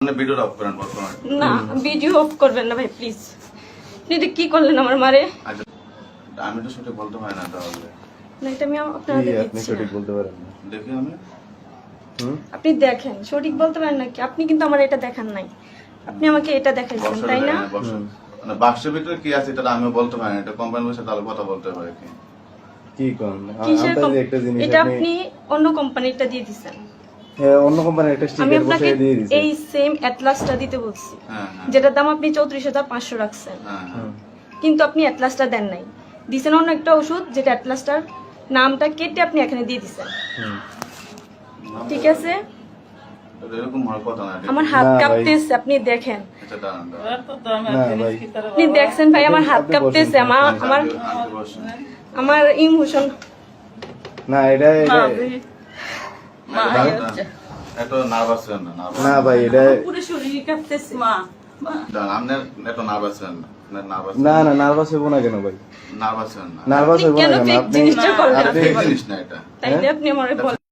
ভিডিওটা অফ করেন বর্তমানে। না ভিডিও অফ করবেন না ভাই প্লিজ। আপনি এটা কি করলেন আমার মারে? আচ্ছা আমি তো সঠিক বলতে পারি না তাহলে। না এটা আমি আপনাদের আপনি দিচ্ছি সঠিক না। বলতে পারেন না। দেখি আমি আপনি দেখেন সঠিক বলতে পারেন নাকি? আপনি কিন্তু আমার এটা দেখান নাই, আপনি আমাকে এটা দেখাইছেন বর্ষার তাই না? বর্ষা- মানে বাক্সের ভিতরে কি আছে এটা আমিও বলতে পারি না, এটা কোম্পানির বসে তাহলে কথা বলতে পারে কি। কি কোন কিসের আপনার একটা জিনিস এটা আপনি আপনি অন্য কোম্পানিটা দিয়ে দিছেন। হ্যাঁ, অন্য কোম্পানির একটা আমি স্টিকার আপনাকে বসিয়ে দিয়ে দিয়েছি। এই সেম অ্যাটলাসটা দিতে বলছি, হ্যাঁ হ্যাঁ যেটার দাম আপনি 34,500 রাখছেন, হ্যাঁ হ্যাঁ। কিন্তু আপনি অ্যাটলাসটা দেন নাই। দিছেন অন্য একটা ওষুধ যেটা অ্যাটলাসটার নামটা কেটে আপনি এখানে দিয়ে দিছেন। ঠিক আছে, এটা এরকম হওয়ার কথা না। আমার হাত না ভাই। কাঁপতেছে, আপনি দেখেন। আচ্ছা দাঁড়ান দাঁড়ান। না ভাই, আপনি দেখছেন ভাই আমার হাত আপনি কাঁপতেছে, বসেন, আমার আমার আন্টি বসেন। আমার ইমোশন। না এটা এত নার্ভাস হন না, নার্ভাস না ভাই, এটা পুরো শরীর কাঁপতেছে। দাঁড়ান, আপনার এত নার্ভাস হন না, নার্ভাস না না নার্ভাস হইব না কেন ভাই? নার্ভাস হন না। নার্ভাস হইব না কেন কেন? ফেক আপনি জিনিসটা করলেন? ফেক জিনিস না এটা। তাইলে আপনি আমারে বলেন।